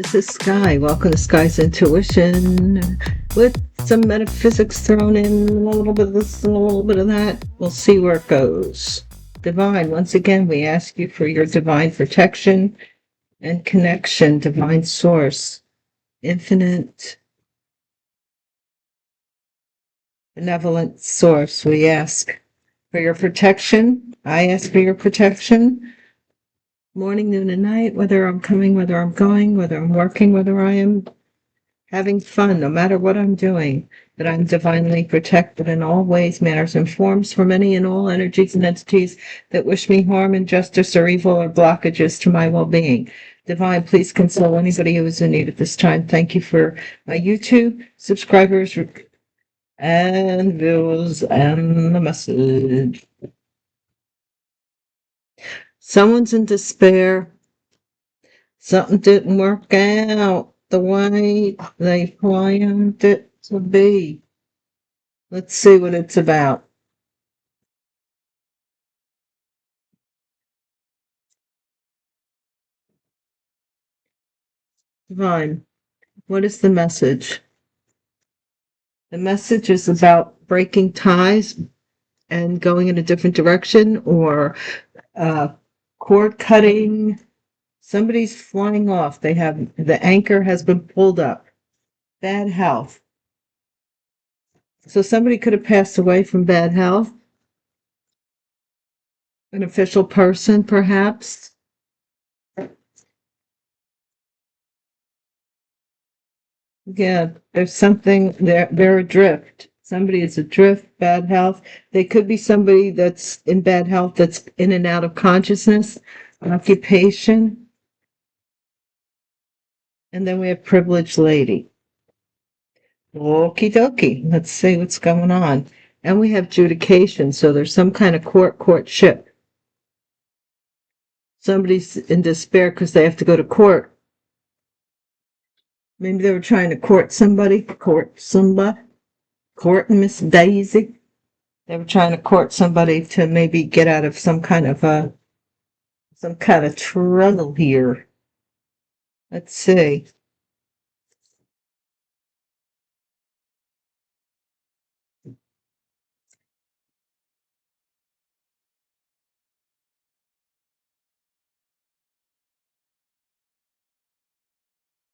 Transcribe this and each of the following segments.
This is Sky. Welcome to Sky's Intuition with some metaphysics thrown in, a little bit of this and a little bit of that. We'll see where it goes. Divine, once again, we ask you for your divine protection and connection, divine source, infinite, benevolent source. We ask for your protection. I ask for your protection. Morning, noon, and night, whether I'm coming, whether I'm going, whether I'm working, whether I am having fun, no matter what I'm doing, that I'm divinely protected in all ways, manners, and forms from any and all energies and entities that wish me harm, injustice, or evil, or blockages to my well-being. Divine, please console anybody who is in need at this time. Thank you for my YouTube subscribers and viewers and the message. Someone's in despair. Something didn't work out the way they planned it to be. Let's see what it's about. Divine, what is the message? The message is about breaking ties and going in a different direction, or cord cutting. Somebody's flying off. The anchor has been pulled up. Bad health. So somebody could have passed away from bad health. An official person, perhaps. Yeah, there's something there. They're adrift. Somebody is adrift, bad health. They could be somebody that's in bad health, that's in and out of consciousness, occupation. And then we have privileged lady. Okie dokie. Let's see what's going on. And we have judication. So there's some kind of courtship. Somebody's in despair because they have to go to court. Maybe they were trying to court Miss Daisy. They were trying to court somebody to maybe get out of some kind of trouble here. Let's see.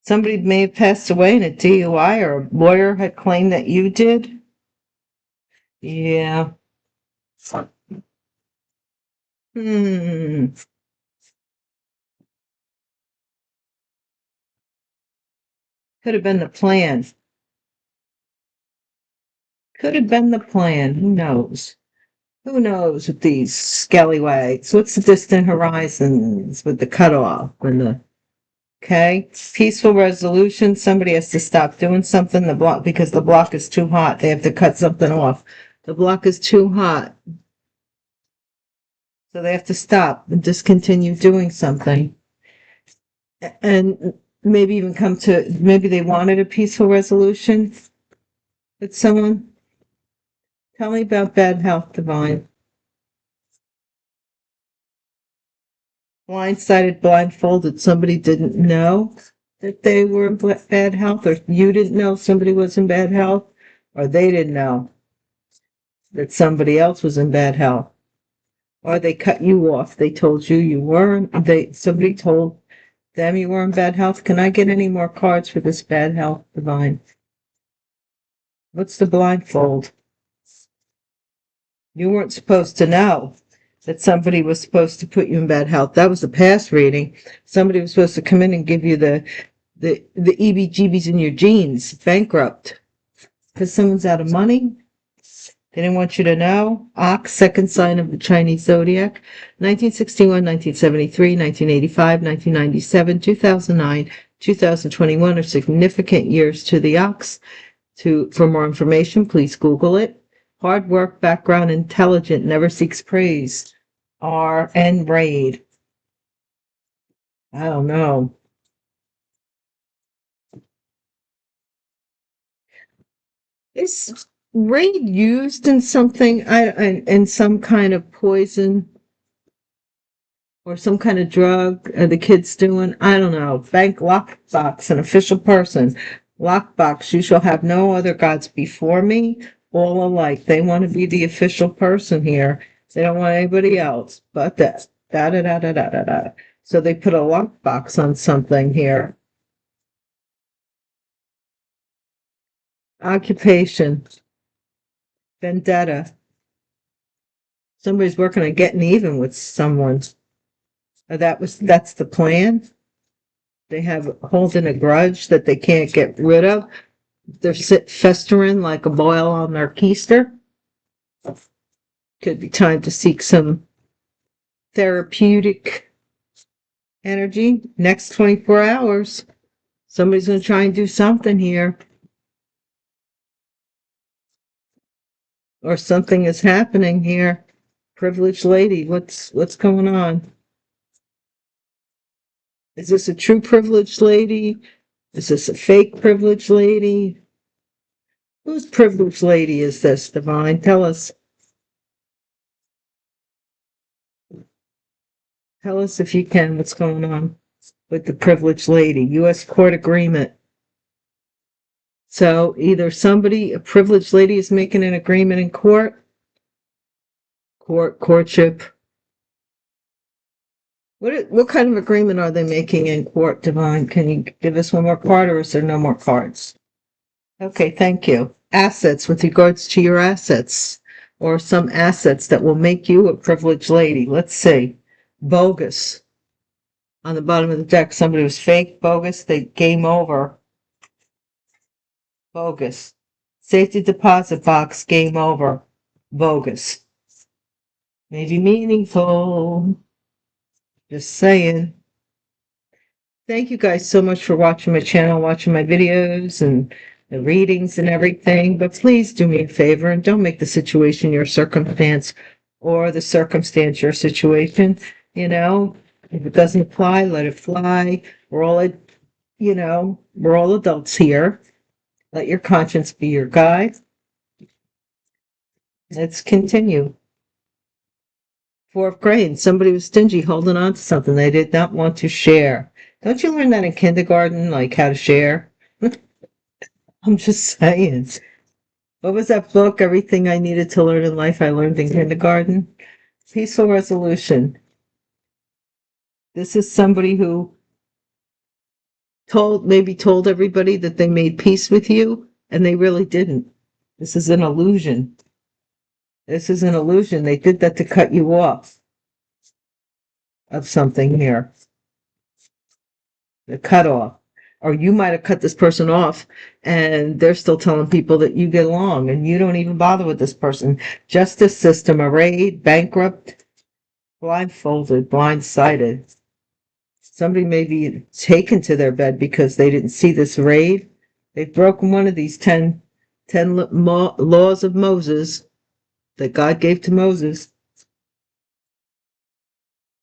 Somebody may have passed away in a DUI, or a lawyer had claimed that you did. Yeah. Could have been the plan. Could have been the plan. Who knows? Who knows with these scallywags? What's the distant horizons with the cutoff and the okay? Peaceful resolution. Somebody has to stop doing something. The block, because the block is too hot. They have to cut something off. The block is too hot. So they have to stop and discontinue doing something. And maybe even maybe they wanted a peaceful resolution. But someone, tell me about bad health, Divine. Blindsided, blindfolded. Somebody didn't know that they were in bad health, or you didn't know somebody was in bad health, or they didn't know that somebody else was in bad health, or they cut you off. They told you you weren't. Somebody told them you were in bad health. Can I get any more cards for this bad health, Divine? What's the blindfold? You weren't supposed to know that somebody was supposed to put you in bad health. That was a past reading. Somebody was supposed to come in and give you the EBGBs in your jeans, bankrupt, because someone's out of money. They didn't want you to know. Ox, second sign of the Chinese zodiac. 1961, 1973, 1985, 1997, 2009, 2021 are significant years to the ox. For more information, please Google it. Hard work, background, intelligent, never seeks praise. R and raid. I don't know. Is raid used in something? In some kind of poison or some kind of drug the kid's doing. I don't know. Bank lockbox, an official person. Lockbox, you shall have no other gods before me, all alike. They want to be the official person here. They don't want anybody else but that. Da da da da da da da. So they put a lockbox on something here. Occupation. Vendetta. Somebody's working on getting even with someone. That's the plan. They have holding a grudge that they can't get rid of. They're festering like a boil on their keister. Could be time to seek some therapeutic energy. Next 24 hours, somebody's going to try and do something here. Or something is happening here. Privileged lady, what's going on? Is this a true privileged lady? Is this a fake privileged lady? Whose privileged lady is this, Divine? Tell us. Tell us if you can what's going on with the privileged lady. U.S. court agreement. So either somebody, a privileged lady, is making an agreement in courtship. What kind of agreement are they making in court, Divine? Can you give us one more card, or is there no more cards? Okay, thank you. Assets, with regards to your assets, or some assets that will make you a privileged lady. Let's see. Bogus. On the bottom of the deck, somebody was fake, bogus, they game over. Bogus. Safety deposit box, game over. Bogus. Maybe meaningful. Just saying. Thank you guys so much for watching my channel, watching my videos and the readings and everything. But please do me a favor and don't make the situation your circumstance or the circumstance your situation. You know, if it doesn't apply, let it fly. We're all adults here. Let your conscience be your guide. Let's continue. Four of Grains. Somebody was stingy, holding on to something they did not want to share. Don't you learn that in kindergarten, like how to share? I'm just saying. What was that book? Everything I needed to learn in life, I learned in kindergarten. Peaceful resolution. This is somebody who maybe told everybody that they made peace with you, and they really didn't. This is an illusion. This is an illusion. They did that to cut you off of something here. The cutoff. Or you might have cut this person off and they're still telling people that you get along and you don't even bother with this person. Justice system arrayed, bankrupt, blindfolded, blindsided. Somebody may be taken to their bed because they didn't see this raid. They've broken one of these 10 laws of Moses that God gave to Moses.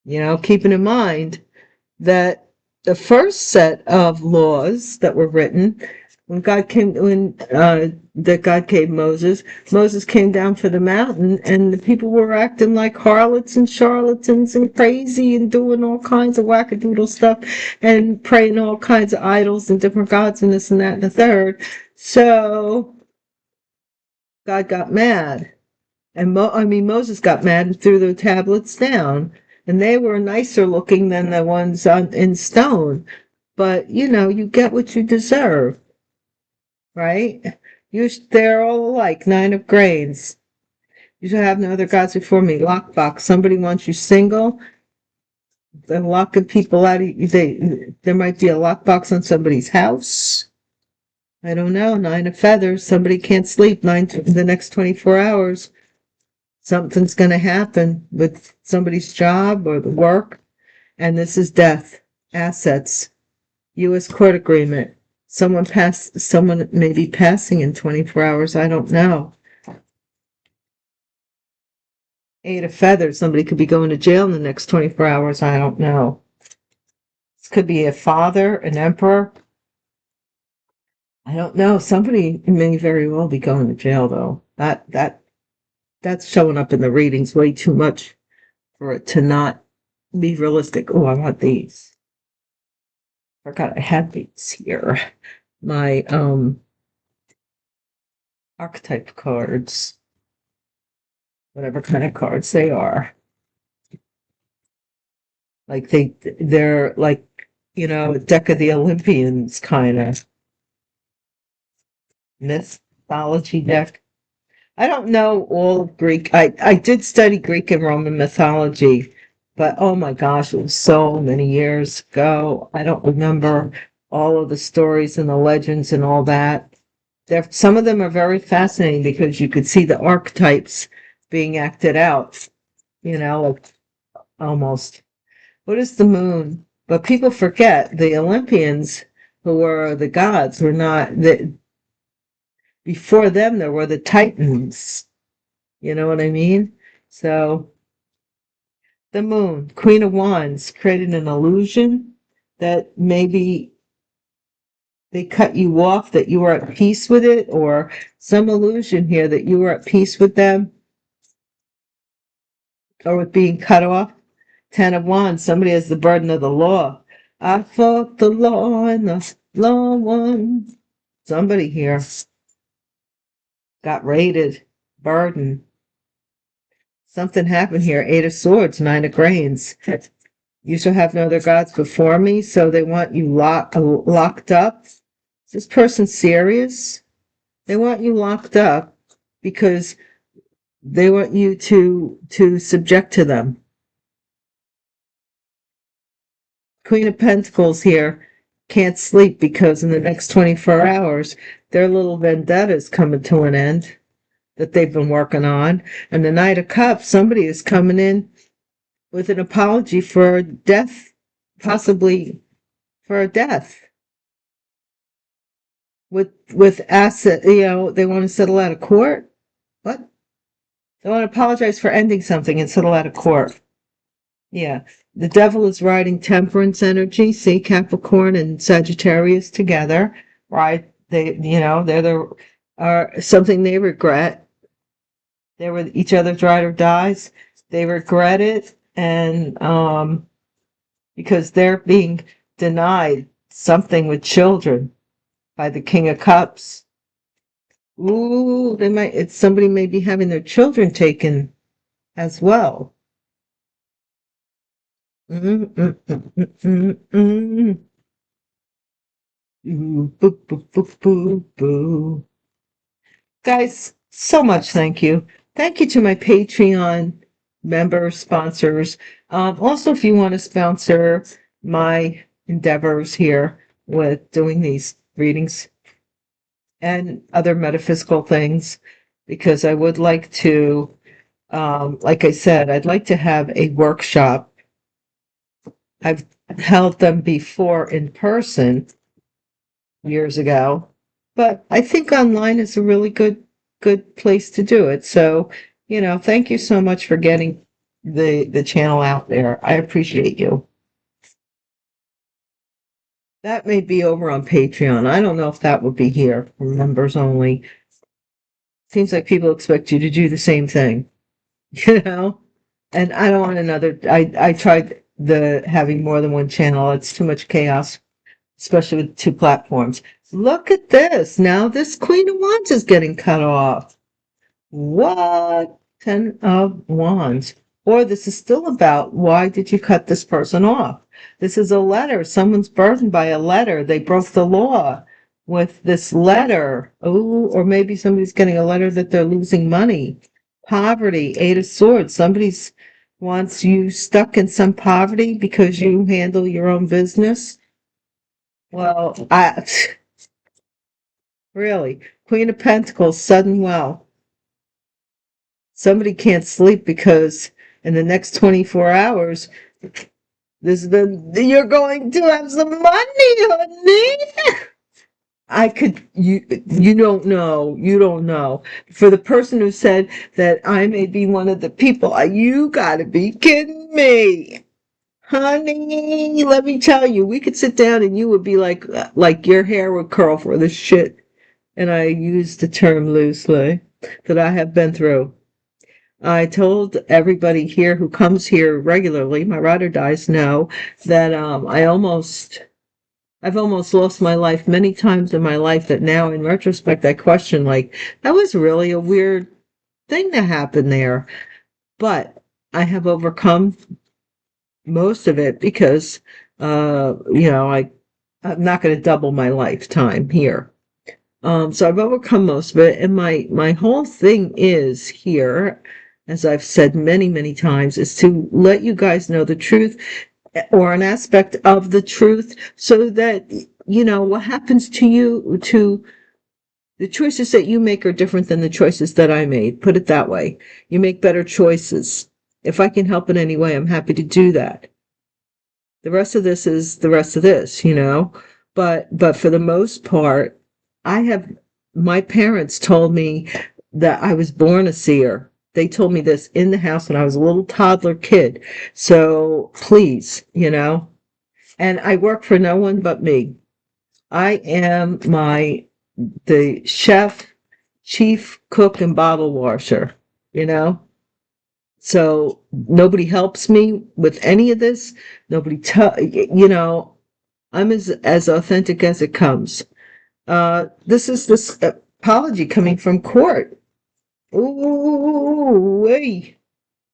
You know, keeping in mind that the first set of laws that were written that God gave Moses came down for the mountain, and the people were acting like harlots and charlatans and crazy and doing all kinds of wackadoodle stuff and praying all kinds of idols and different gods and this and that and the third. So God got mad, and Moses got mad and threw the tablets down. And they were nicer looking than the ones in stone. But, you get what you deserve, right? They're all alike, 9 of Grains. You shall have no other gods before me. Lockbox. Somebody wants you single. They're locking people out. There might be a lockbox on somebody's house. I don't know. 9 of Feathers. Somebody can't sleep the next 24 hours. Something's going to happen with somebody's job or the work. And this is death. Assets. U.S. court agreement. Someone may be passing in 24 hours. I don't know. 8 of Feathers. Somebody could be going to jail in the next 24 hours. I don't know. This could be a father, an emperor. I don't know. Somebody may very well be going to jail, though. That's showing up in the readings way too much for it to not be realistic. Oh, I want these. Forgot I had these here. My archetype cards, whatever kind of cards they are. Like they're like, a deck of the Olympians kind of mythology deck. I don't know all of Greek. I did study Greek and Roman mythology, but oh my gosh, it was so many years ago. I don't remember all of the stories and the legends and all that. Some of them are very fascinating because you could see the archetypes being acted out, like almost. What is the moon? But people forget the Olympians, who were the gods, were not the. Before them, there were the Titans. You know what I mean? So the moon, Queen of Wands, created an illusion that maybe they cut you off, that you were at peace with it, or some illusion here that you were at peace with them or with being cut off. Ten of Wands, somebody has the burden of the law. I fought the law and the law won. Somebody here got raided, burden. Something happened here. Eight of Swords, Nine of Grains. You shall have no other gods before me, so they want you locked up. Is this person serious? They want you locked up because they want you to subject to them. Queen of Pentacles here can't sleep because in the next 24 hours, their little vendettas coming to an end that they've been working on. And the Knight of Cups, somebody is coming in with an apology for death, possibly for a death. With asset, they want to settle out of court. What? They want to apologize for ending something and settle out of court. Yeah. The devil is riding temperance energy. See Capricorn and Sagittarius together, right? They're something they regret. They were each other's ride or dies. They regret it, and because they're being denied something with children by the King of Cups. Ooh, somebody may be having their children taken as well. Boo, boo, boo, boo, boo. Guys, so much thank you. Thank you to my Patreon members, sponsors. Also, if you want to sponsor my endeavors here with doing these readings and other metaphysical things, because I would like to, like I said, I'd like to have a workshop. I've held them before in person years ago, but I think online is a really good place to do it. So, thank you so much for getting the channel out there. I appreciate you. That may be over on Patreon. I don't know if that would be here for members only. Seems like people expect you to do the same thing, And I don't want another. I tried having more than one channel. It's too much chaos, especially with two platforms. Look at this. Now this Queen of Wands is getting cut off. What? 10 of Wands. Or this is still about why did you cut this person off? This is a letter. Someone's burdened by a letter. They broke the law with this letter. Oh, or maybe somebody's getting a letter that they're losing money. Poverty, Eight of Swords. Somebody's wants you stuck in some poverty because you handle your own business. Well, really, Queen of Pentacles, sudden wealth. Somebody can't sleep because in the next 24 hours, you're going to have some money, honey. You don't know. For the person who said that I may be one of the people, you gotta be kidding me. Honey, let me tell you, we could sit down and you would be like your hair would curl for this shit. And I use the term loosely that I have been through. I told everybody here who comes here regularly, my ride or dies know that I've almost lost my life many times in my life that now in retrospect I question, like, that was really a weird thing that happened there. But I have overcome most of it because I'm not going to double my lifetime here. So I've overcome most of it, and my whole thing is here, as I've said many, many times, is to let you guys know the truth or an aspect of the truth so that what happens to you, to the choices that you make are different than the choices that I made. Put it that way. You make better choices. If I can help in any way, I'm happy to do that. The rest of this is the rest of this. But for the most part, my parents told me that I was born a seer. They told me this in the house when I was a little toddler kid. So please. And I work for no one but me. I am the chef, chief cook, and bottle washer, you know? So nobody helps me with any of this. I'm as authentic as it comes. This is this apology coming from court. Ooh, wait.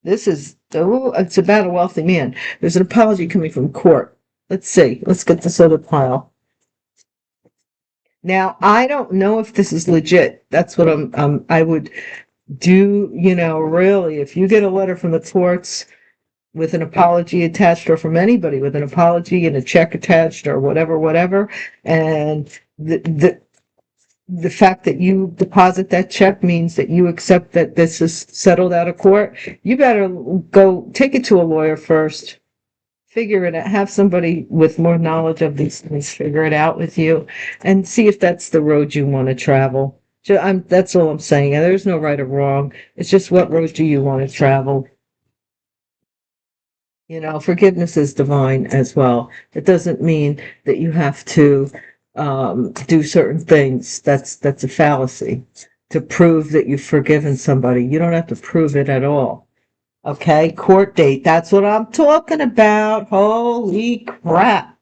It's about a wealthy man. There's an apology coming from court. Let's see. Let's get this other pile. Now, I don't know if this is legit. That's what I would do, really, if you get a letter from the courts with an apology attached, or from anybody with an apology and a check attached, or whatever, and the fact that you deposit that check means that you accept that this is settled out of court, you better go take it to a lawyer first. Figure it out. Have somebody with more knowledge of these things figure it out with you and see if that's the road you want to travel. That's all I'm saying. There's no right or wrong. It's just, what road do you want to travel? Forgiveness is divine as well. It doesn't mean that you have to do certain things. That's a fallacy. To prove that you've forgiven somebody, you don't have to prove it at all. Okay, court date. That's what I'm talking about. Holy crap.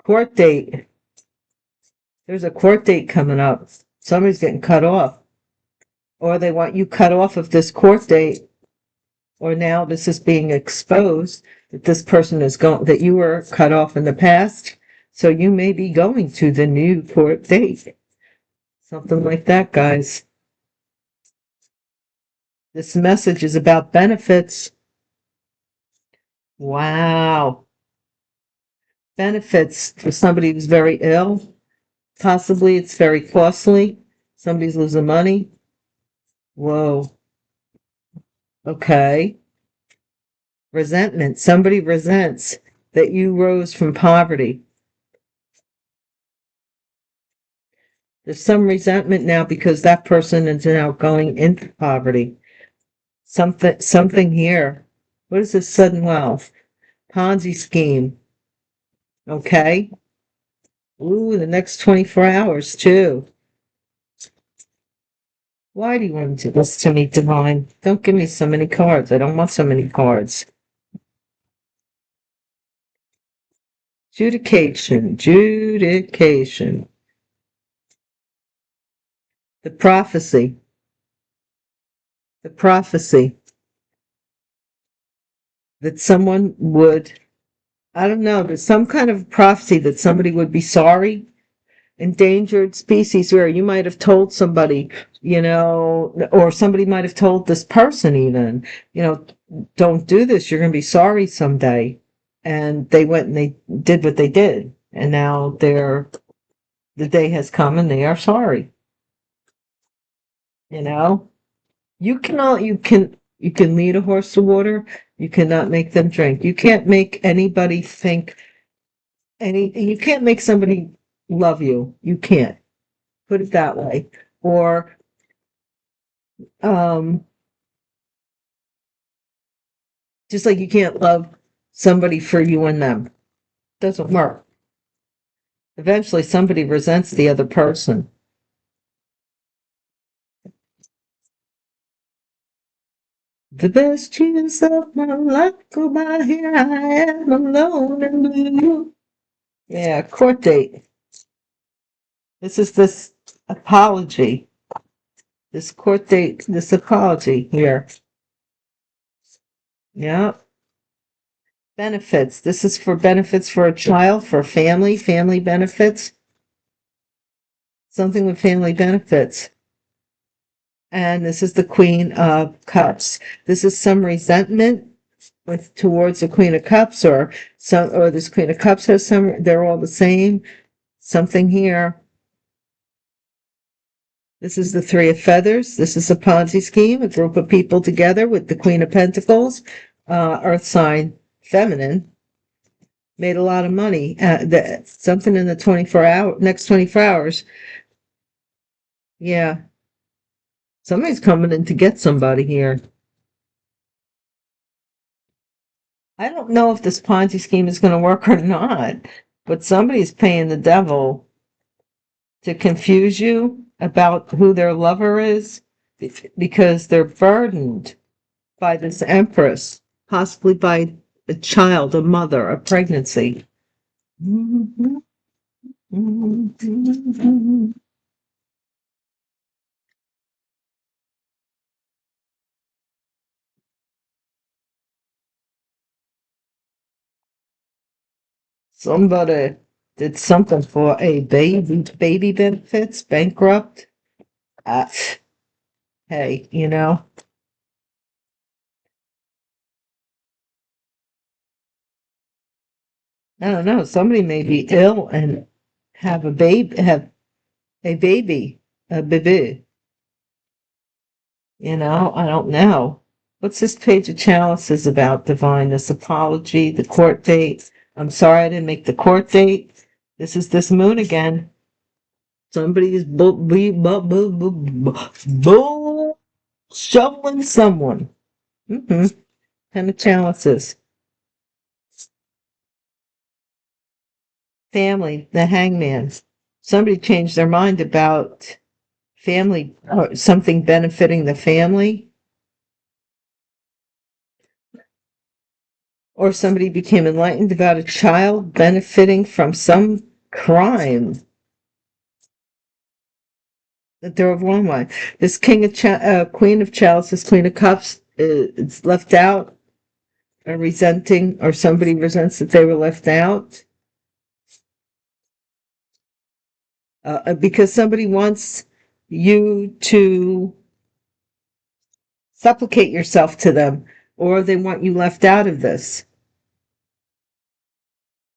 Court date. There's a court date coming up. Somebody's getting cut off. Or they want you cut off of this court date. Or now this is being exposed that this person that you were cut off in the past. So you may be going to the new court date. Something like that, guys. This message is about benefits. Wow. Benefits for somebody who's very ill. Possibly it's very costly. Somebody's losing money. Whoa. Okay. Resentment. Somebody resents that you rose from poverty. There's some resentment now because that person is now going into poverty. Something here. What is this sudden wealth? Ponzi scheme. Okay. Ooh, the next 24 hours too. Why do you want to do this to me, Divine? Don't give me so many cards. I don't want so many cards. Judication. The prophecy. That someone would, I don't know, there's some kind of prophecy that somebody would be sorry. Endangered species, where you might have told somebody, or somebody might have told this person even, don't do this, you're going to be sorry someday. And they went and they did what they did. And now the day has come and they are sorry. You can lead a horse to water. You cannot make them drink. You can't make anybody think you can't make somebody love you. You can't. Put it that way. Or just like you can't love somebody for you and them. Doesn't work. Eventually somebody resents the other person. The best years of my life go by, here I am alone and blue. Yeah, court date. This is this apology. This court date, this apology here. Yeah. Benefits. This is for benefits for a child, for family benefits. Something with family benefits. And this is the Queen of Cups. This is some resentment towards the Queen of Cups, or this Queen of Cups has some, they're all the same. Something here. This is the Three of Feathers. This is a Ponzi scheme, a group of people together with the Queen of Pentacles, earth sign, feminine, made a lot of money. Something in the next 24 hours. Yeah. Somebody's coming in to get somebody here. I don't know if this Ponzi scheme is going to work or not, but somebody's paying the devil to confuse you about who their lover is, because they're burdened by this Empress, possibly by a child, a mother, a pregnancy. Somebody did something for a baby benefits, bankrupt. Hey, I don't know. Somebody may be ill and have a baby, a baby, a baby. I don't know. What's this Page of Chalices about, Divine? This apology, the court date. I'm sorry I didn't make the court date. This is this moon again. Somebody is bull shoveling someone. Ten of Chalices. Family, the Hangman. Somebody changed their mind about family, or something benefiting the family. Or somebody became enlightened about a child benefiting from some crime that they're wrong by. This Queen of Chalices, Queen of Cups, is left out, resenting, or somebody resents that they were left out. Because somebody wants you to supplicate yourself to them, or they want you left out of this.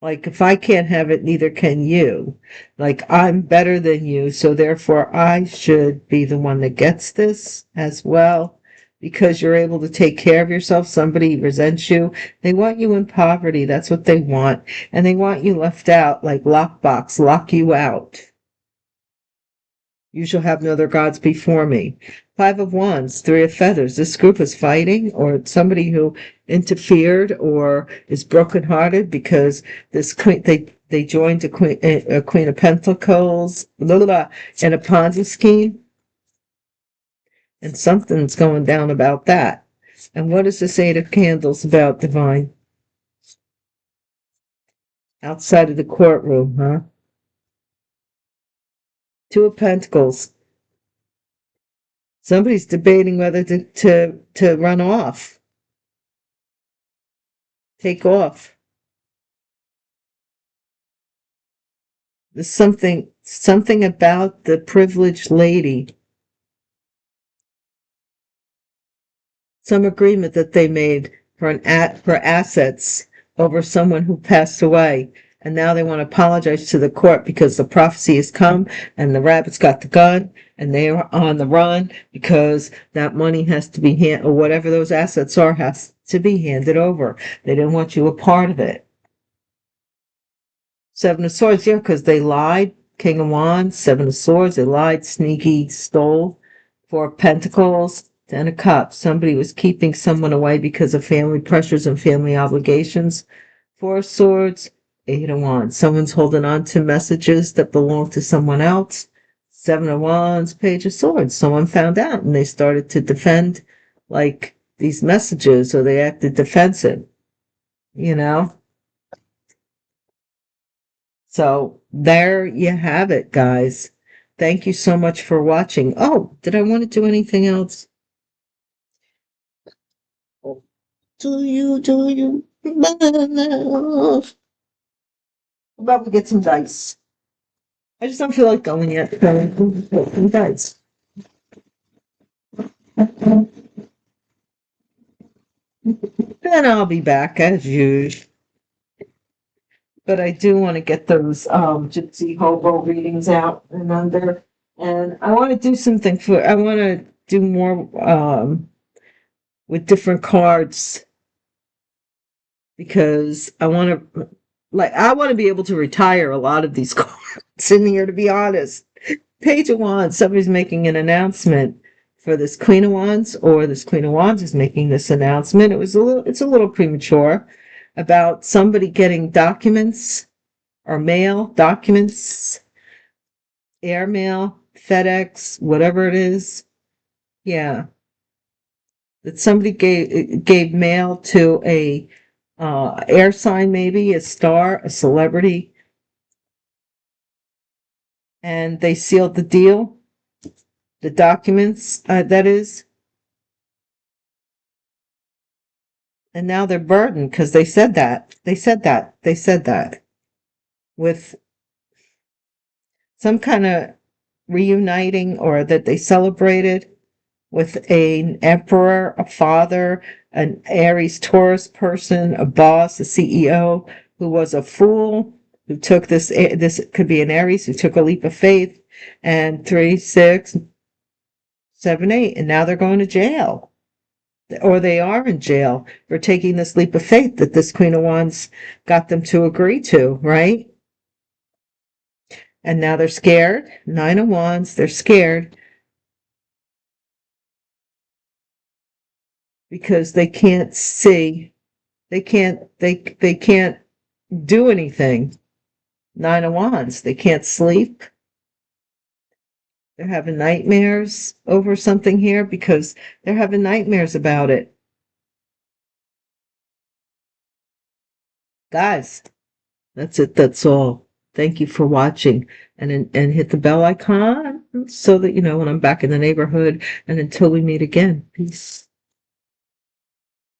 Like, if I can't have it, neither can you. Like, I'm better than you, so therefore I should be the one that gets this as well. Because you're able to take care of yourself, somebody resents you. They want you in poverty. That's what they want. And they want you left out, like lockbox, lock you out. You shall have no other gods before me. Five of Wands, Three of Feathers. This group is fighting, or somebody who interfered or is brokenhearted because this queen, they joined a Queen of Pentacles, blah, blah, blah, and a Ponzi scheme. And something's going down about that. And what is this Eight of Candles about, Divine? Outside of the courtroom, huh? Two of Pentacles. Somebody's debating whether to run off. Take off. There's something about the privileged lady. Some agreement that they made for assets over someone who passed away. And now they want to apologize to the court because the prophecy has come and the rabbit's got the gun and they are on the run because that money has to be or whatever those assets are has to be handed over. They didn't want you a part of it. Seven of Swords, yeah, because they lied. King of Wands, Seven of Swords, they lied, sneaky, stole. Four of Pentacles, Ten of Cups. Somebody was keeping someone away because of family pressures and family obligations. Four of Swords, Eight of Wands. Someone's holding on to messages that belong to someone else. Seven of Wands, Page of Swords. Someone found out and they started to defend, like, these messages, or they acted defensive, you know? So there you have it, guys. Thank you so much for watching. Oh, did I want to do anything else? Do you love? About to get some dice. I just don't feel like going yet. So get some dice. Then I'll be back as usual. But I do want to get those Gypsy Hobo readings out and under. And I want to do something I want to do more with different cards, because I want to be able to retire a lot of these cards in here, to be honest. Page of Wands, somebody's making an announcement for this Queen of Wands, or this Queen of Wands is making this announcement. It's a little premature, about somebody getting documents or mail, documents, airmail, FedEx, whatever it is. Yeah. That somebody gave mail to a air sign, maybe a star, a celebrity, and they sealed the deal, the documents, that is. And now they're burdened because they said that. With some kind of reuniting, or that they celebrated with an emperor, a father, an Aries Taurus person, a boss, a CEO who was a fool, who took this could be an Aries who took a leap of faith, and 3, 6, 7, 8, and now they're going to jail. Or they are in jail for taking this leap of faith that this Queen of Wands got them to agree to, right? And now they're scared. 9 of Wands, they're scared because they can't see. They can't do anything. 9 of Wands, they can't sleep. They're having nightmares over something here, because they're having nightmares about it. Guys, that's it. That's all. Thank you for watching, and hit the bell icon so that you know when I'm back in the neighborhood. And until we meet again, peace.